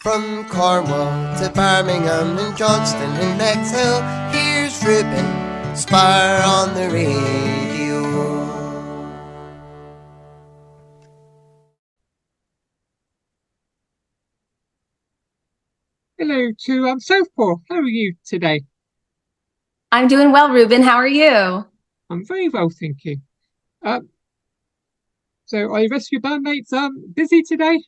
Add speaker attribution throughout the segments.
Speaker 1: From Cornwall to Birmingham and Johnston and Bexhill, here's Ruben Spire on the radio.
Speaker 2: Hello to Southpaw. How are you today?
Speaker 3: I'm doing well, Ruben. How are you?
Speaker 2: I'm very well, thank you. Um, so are the rest of your bandmates busy today?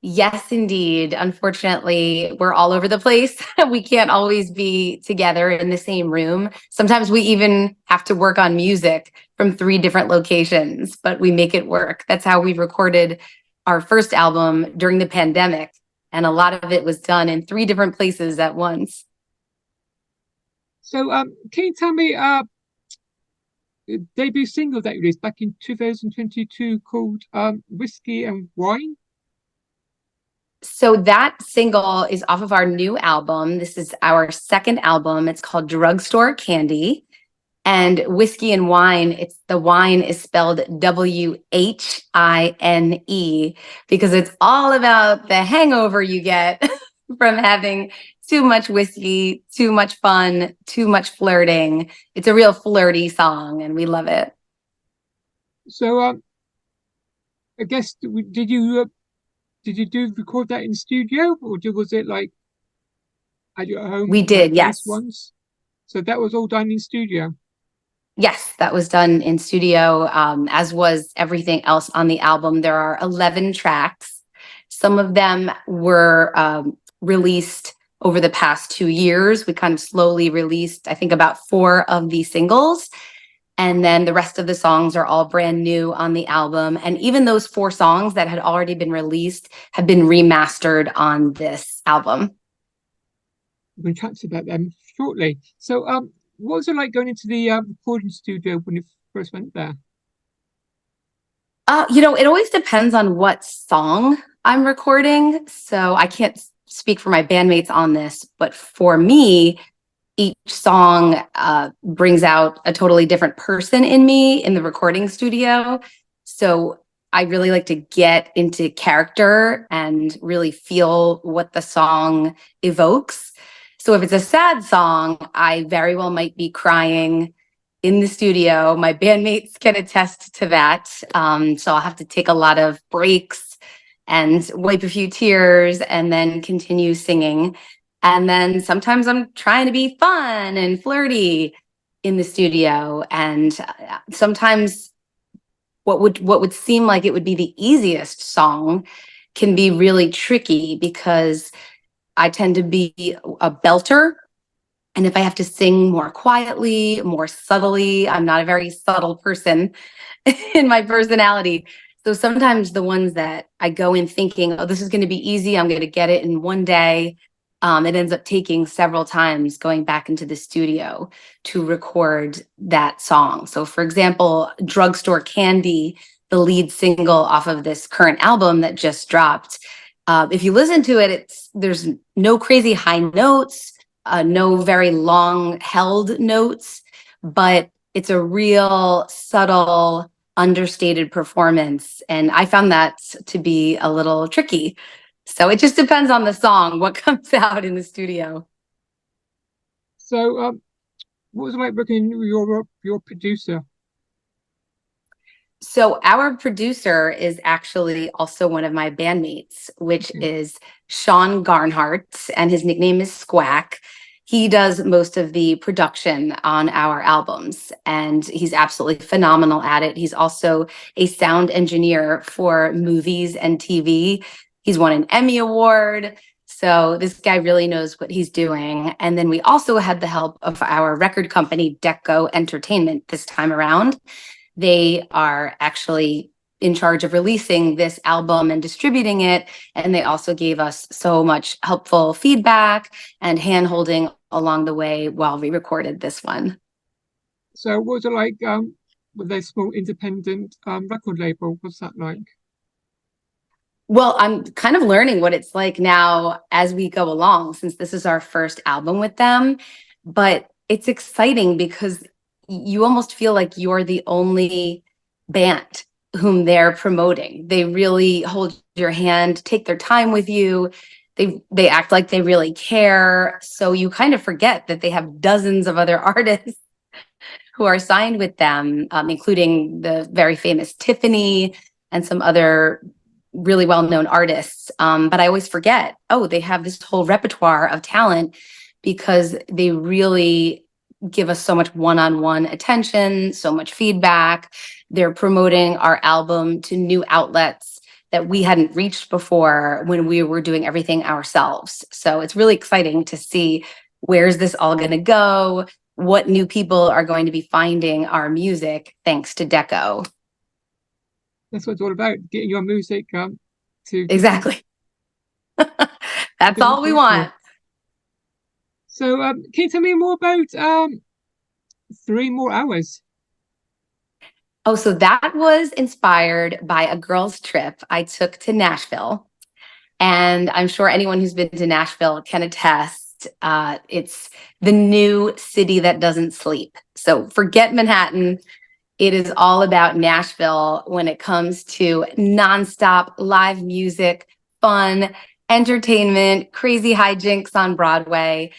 Speaker 3: Yes, indeed. Unfortunately, we're all over the place. We can't always be together in the same room. Sometimes we even have to work on music from three different locations, but we make it work. That's how we recorded our first album during the pandemic. And a lot of it was done in three different places at once.
Speaker 2: So can you tell me the debut single that you released back in 2022 called Whiskey and Wine?
Speaker 3: So that single is off of our new album. This is our second album. It's called Drugstore Candy. And whiskey and wine, it's the wine is spelled WHINE because it's all about the hangover you get from having too much whiskey, too much fun, too much flirting. It's a real flirty song and we love it.
Speaker 2: So I guess did you do record that in studio or was it like at your
Speaker 3: We
Speaker 2: home like
Speaker 3: did,
Speaker 2: place
Speaker 3: yes.
Speaker 2: once? So that was all done in studio.
Speaker 3: Yes, that was done in studio, as was everything else on the album. There are 11 tracks. Some of them were released over the past 2 years. We kind of slowly released, I think, about 4 of the singles. And then the rest of the songs are all brand new on the album. And even those 4 songs that had already been released have been remastered on this album.
Speaker 2: We'll chat about them shortly. So what was it like going into the recording studio when you first went there?
Speaker 3: It always depends on what song I'm recording. So I can't speak for my bandmates on this, but for me, each song brings out a totally different person in me in the recording studio. So I really like to get into character and really feel what the song evokes. So if it's a sad song, I very well might be crying in the studio. My bandmates can attest to that. So I'll have to take a lot of breaks and wipe a few tears and then continue singing. And then sometimes I'm trying to be fun and flirty in the studio. And sometimes what would seem like it would be the easiest song can be really tricky because I tend to be a belter. And if I have to sing more quietly, more subtly, I'm not a very subtle person in my personality. So sometimes the ones that I go in thinking, oh, this is going to be easy, I'm going to get it in one day. It ends up taking several times going back into the studio to record that song. So for example, Drugstore Candy, the lead single off of this current album that just dropped. If you listen to it, there's no crazy high notes, no very long held notes, but it's a real subtle, understated performance. And I found that to be a little tricky. So it just depends on the song, what comes out in the studio.
Speaker 2: So what was it like working with your producer?
Speaker 3: So our producer is actually also one of my bandmates, which
Speaker 2: Okay.
Speaker 3: is Sean Garnhart, and his nickname is Squack. He does most of the production on our albums, and he's absolutely phenomenal at it. He's also a sound engineer for movies and TV. He's won an Emmy Award. So this guy really knows what he's doing. And then we also had the help of our record company, Deco Entertainment, this time around. They are actually in charge of releasing this album and distributing it. And they also gave us so much helpful feedback and hand-holding along the way while we recorded this one.
Speaker 2: So what was it like with a small independent record label? What's that like?
Speaker 3: Well, I'm kind of learning what it's like now as we go along, since this is our first album with them. But it's exciting because you almost feel like you're the only band whom they're promoting. They really hold your hand, take their time with you. They act like they really care. So you kind of forget that they have dozens of other artists who are signed with them, including the very famous Tiffany and some other really well-known artists. But I always forget, oh, they have this whole repertoire of talent because they really give us so much one-on-one attention, so much feedback. They're promoting our album to new outlets that we hadn't reached before when we were doing everything ourselves. So it's really exciting to see where's this all going to go, what new people are going to be finding our music thanks to Deco.
Speaker 2: That's what it's all about, getting your music to
Speaker 3: Exactly. That's all we want.
Speaker 2: So can you tell me more about 3 More Hours?
Speaker 3: Oh, so that was inspired by a girls' trip I took to Nashville. And I'm sure anyone who's been to Nashville can attest. It's the new city that doesn't sleep. So forget Manhattan. It is all about Nashville when it comes to nonstop live music, fun, entertainment, crazy hijinks on Broadway.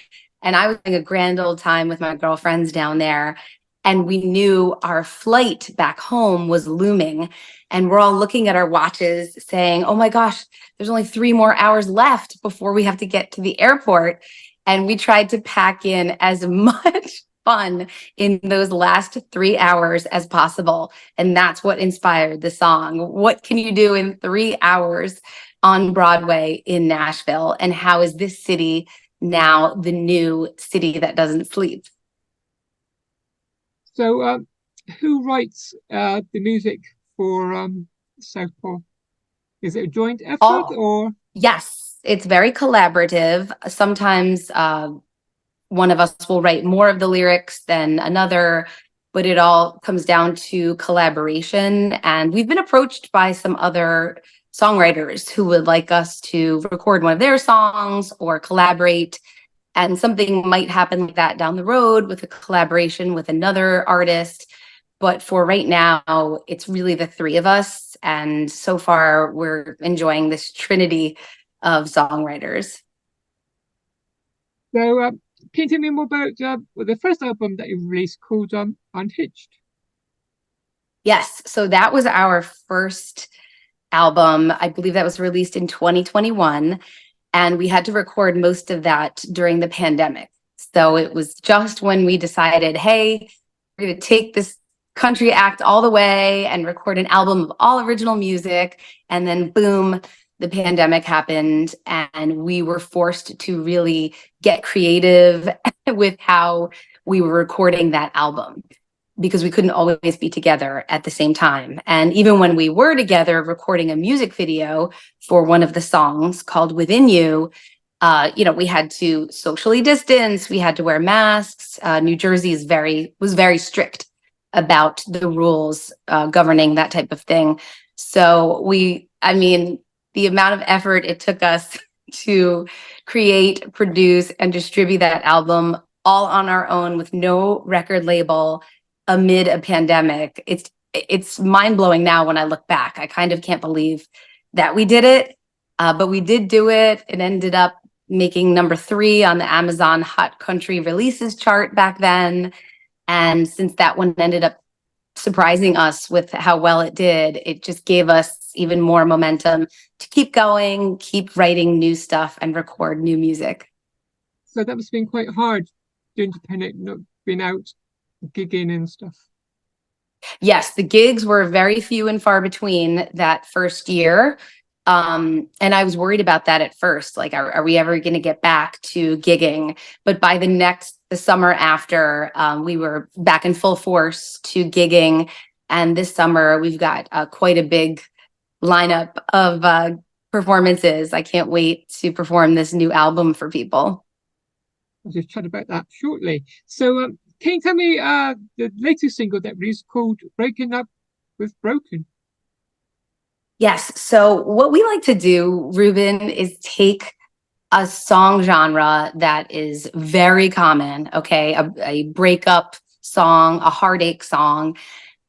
Speaker 3: And I was having a grand old time with my girlfriends down there. And we knew our flight back home was looming. And we're all looking at our watches saying, oh my gosh, there's only 3 more hours left before we have to get to the airport. And we tried to pack in as much fun in those last 3 hours as possible. And that's what inspired the song. What can you do in 3 hours on Broadway in Nashville? And how is this city now the new city that doesn't sleep?
Speaker 2: So who writes the music for Southpaw? Is it a joint effort or?
Speaker 3: Yes, it's very collaborative. Sometimes one of us will write more of the lyrics than another, but it all comes down to collaboration. And we've been approached by some other songwriters who would like us to record one of their songs or collaborate. And something might happen like that down the road with a collaboration with another artist. But for right now, it's really the 3 of us. And so far, we're enjoying this trinity of songwriters.
Speaker 2: So can you tell me more about the first album that you released called Unhitched?
Speaker 3: Yes, so that was our first album. I believe that was released in 2021. And we had to record most of that during the pandemic. So it was just when we decided, hey, we're going to take this country act all the way and record an album of all original music. And then boom, the pandemic happened and we were forced to really get creative with how we were recording that album because we couldn't always be together at the same time. And even when we were together recording a music video for one of the songs called Within You, we had to socially distance, we had to wear masks. New Jersey was very strict about the rules governing that type of thing. So the amount of effort it took us to create, produce, and distribute that album all on our own with no record label amid a pandemic. It's mind-blowing now when I look back. I kind of can't believe that we did it, but we did do it. It ended up making number 3 on the Amazon Hot Country Releases chart back then. And since that one ended up surprising us with how well it did, it just gave us even more momentum to keep going, keep writing new stuff, and record new music.
Speaker 2: So that must have been quite hard doing the pandemic, not being out gigging and stuff.
Speaker 3: Yes, the gigs were very few and far between that first year. And I was worried about that at first. Like, are we ever going to get back to gigging? But by the summer after, we were back in full force to gigging. And this summer, we've got quite a big lineup of performances. I can't wait to perform this new album for people.
Speaker 2: I'll just chat about that shortly. So can you tell me the latest single that released called Breaking Up with Broken?
Speaker 3: Yes. So what we like to do, Ruben, is take a song genre that is very common, okay? A breakup song, a heartache song.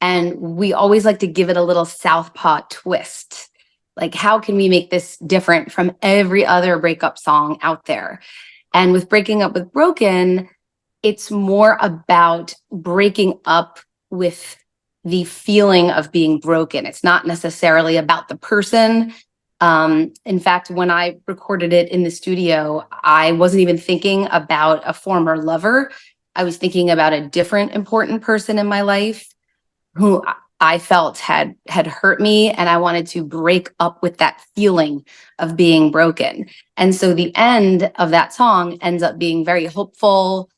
Speaker 3: And we always like to give it a little Southpaw twist. Like, how can we make this different from every other breakup song out there? And with Breaking Up with Broken, it's more about breaking up with the feeling of being broken. It's not necessarily about the person. In fact, when I recorded it in the studio, I wasn't even thinking about a former lover. I was thinking about a different important person in my life who I felt had hurt me, and I wanted to break up with that feeling of being broken. And so the end of that song ends up being very hopeful,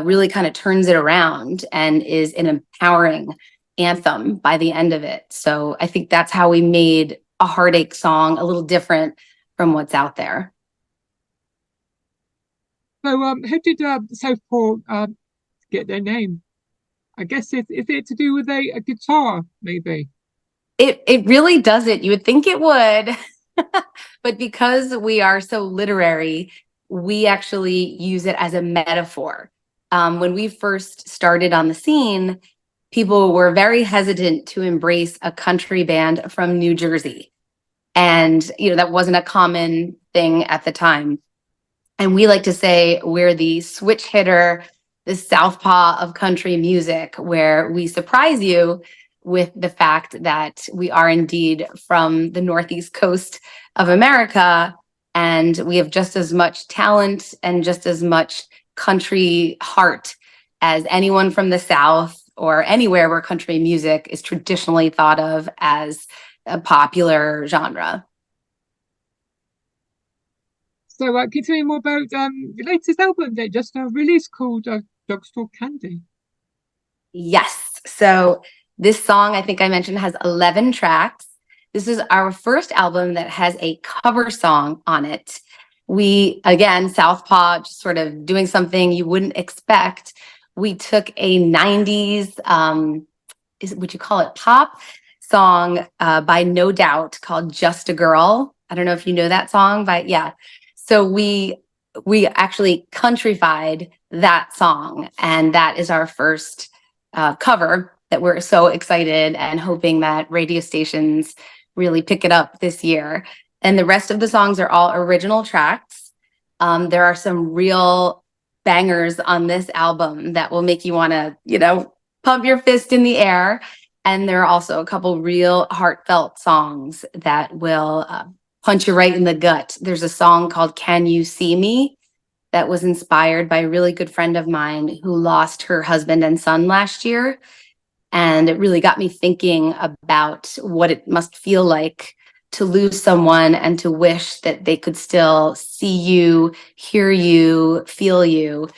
Speaker 3: really kind of turns it around and is an empowering anthem by the end of it. So I think that's how we made a heartache song a little different from what's out there.
Speaker 2: So, how did Southpaw get their name? I guess is it to do with a guitar, maybe?
Speaker 3: It really doesn't. You would think it would, but because we are so literary, we actually use it as a metaphor. When we first started on the scene, people were very hesitant to embrace a country band from New Jersey. And, that wasn't a common thing at the time. And we like to say we're the switch hitter, the Southpaw of country music, where we surprise you with the fact that we are indeed from the Northeast coast of America. And we have just as much talent and just as much country heart as anyone from the South or anywhere where country music is traditionally thought of as a popular genre.
Speaker 2: So, can you tell me more about your latest album that just released called Drugstore Candy?
Speaker 3: Yes. So this song, I think I mentioned, has 11 tracks. This is our first album that has a cover song on it. We, again, Southpaw, just sort of doing something you wouldn't expect. We took a 90s, would you call it pop song by No Doubt called Just a Girl. I don't know if you know that song, but yeah. So we actually countryfied that song, and that is our first cover that we're so excited and hoping that radio stations really pick it up this year. And the rest of the songs are all original tracks. There are some real bangers on this album that will make you want to, pump your fist in the air. And there are also a couple real heartfelt songs that will punch you right in the gut. There's a song called Can You See Me that was inspired by a really good friend of mine who lost her husband and son last year. And it really got me thinking about what it must feel like to lose someone and to wish that they could still see you, hear you, feel you.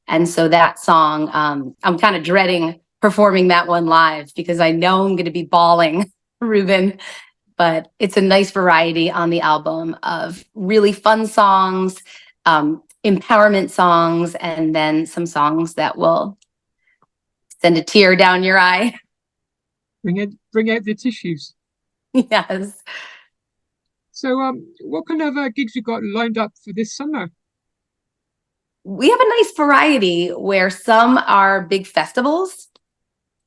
Speaker 3: And so that song, I'm kind of dreading performing that one live because I know I'm going to be bawling, Ruben. But it's a nice variety on the album of really fun songs, empowerment songs, and then some songs that will send a tear down your eye.
Speaker 2: Bring out the tissues.
Speaker 3: Yes.
Speaker 2: So, what kind of gigs you got lined up for this summer?
Speaker 3: We have a nice variety where some are big festivals,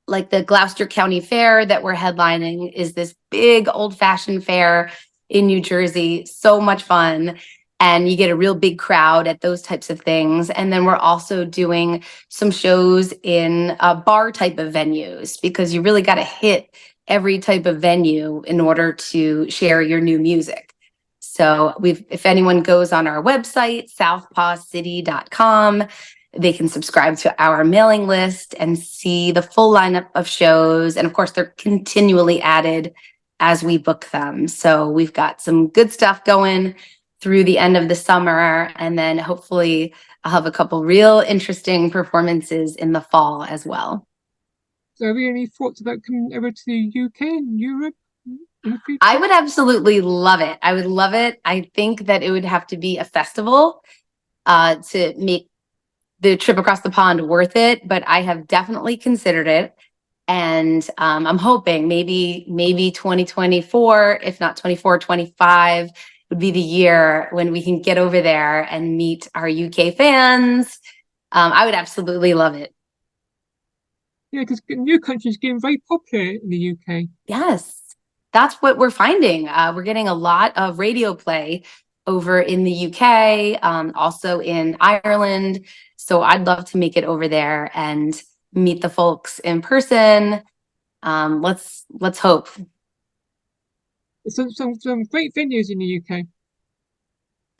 Speaker 3: like the Gloucester County Fair that we're headlining is this big old-fashioned fair in New Jersey. So much fun. And you get a real big crowd at those types of things. And then we're also doing some shows in bar type of venues because you really got to hit every type of venue in order to share your new music. So if anyone goes on our website, southpawcity.com, they can subscribe to our mailing list and see the full lineup of shows. And of course, they're continually added as we book them. So we've got some good stuff going through the end of the summer. And then hopefully I'll have a couple real interesting performances in the fall as well.
Speaker 2: So have you any thoughts about coming over to the UK and Europe in the future?
Speaker 3: I would absolutely love it. I would love it. I think that it would have to be a festival to make the trip across the pond worth it, but I have definitely considered it. And I'm hoping maybe 2024, if not 24, 25 would be the year when we can get over there and meet our UK fans. I would absolutely love it.
Speaker 2: Yeah, because new countries getting very popular in the UK.
Speaker 3: Yes. that's what we're finding. We're getting a lot of radio play over in the UK, also in Ireland. So I'd love to make it over there and meet the folks in person. Let's hope.
Speaker 2: Some great venues in the UK.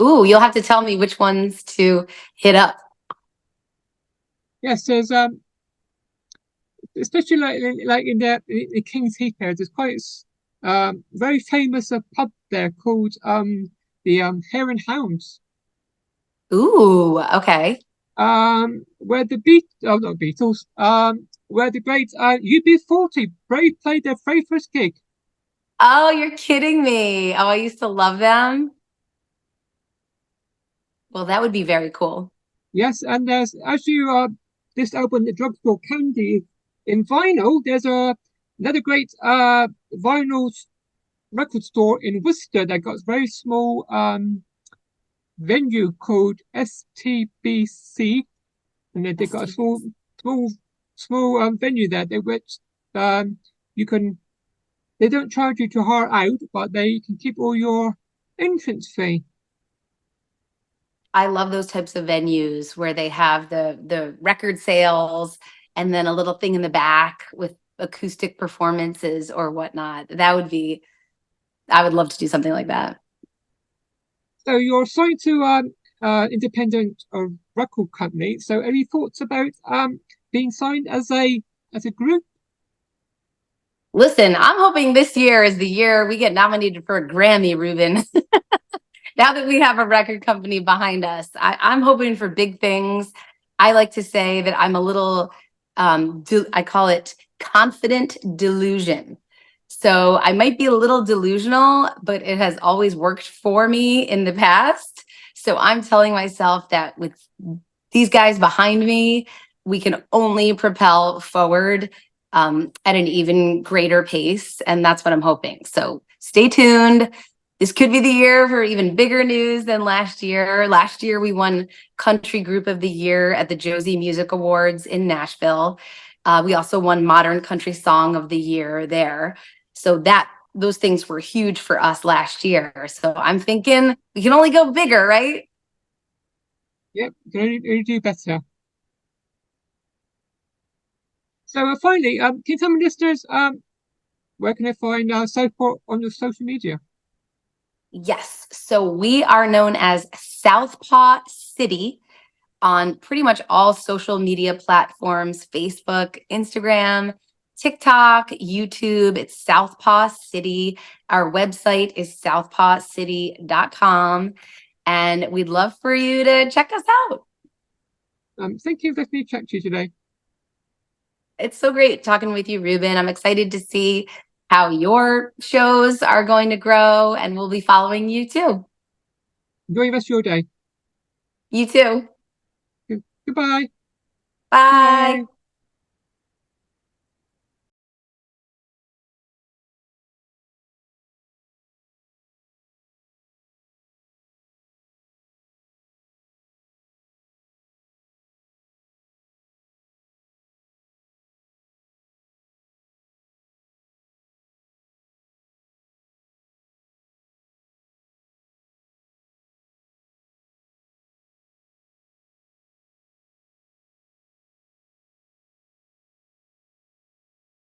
Speaker 3: Ooh, you'll have to tell me which ones to hit up.
Speaker 2: Yes, there's especially like in the King's Heath area, there's quite very famous pub there called the Hare and Hounds.
Speaker 3: Ooh, okay.
Speaker 2: Where the not Beatles, where the great UB40 played their very first gig.
Speaker 3: Oh, you're kidding me. Oh, I used to love them. Well, that would be very cool.
Speaker 2: Yes, and there's this album, the Drugstore Candy, in vinyl. There's another great vinyl record store in Worcester that got a very small venue called STBC, and then they got a small venue there. Which you can. They don't charge you to hire out, but they can keep all your entrance fee.
Speaker 3: I love those types of venues where they have the record sales and then a little thing in the back with acoustic performances or whatnot. I would love to do something like that.
Speaker 2: So you're signed to independent record company. So any thoughts about being signed as a group?
Speaker 3: Listen, I'm hoping this year is the year we get nominated for a Grammy, Ruben. Now that we have a record company behind us, I'm hoping for big things. I like to say that I'm a little, I call it confident delusion. So I might be a little delusional, but it has always worked for me in the past. So I'm telling myself that with these guys behind me, we can only propel forward at an even greater pace. And that's what I'm hoping. So stay tuned. This could be the year for even bigger news than last year. Last year, we won Country Group of the Year at the Josie Music Awards in Nashville. We also won Modern Country Song of the Year there. So those things were huge for us last year. So I'm thinking we can only go bigger, right?
Speaker 2: Yep, can only do better. So finally, can you tell my listeners where can they find Southpaw on your social media?
Speaker 3: Yes. So we are known as Southpaw City on pretty much all social media platforms: Facebook, Instagram, TikTok, YouTube. It's Southpaw City. Our website is southpawcity.com. And we'd love for you to check us out.
Speaker 2: Thank you for letting me chat to you today.
Speaker 3: It's so great talking with you, Ruben. I'm excited to see how your shows are going to grow, and we'll be following you too.
Speaker 2: Enjoy the rest of your day.
Speaker 3: You too.
Speaker 2: Goodbye.
Speaker 3: Bye.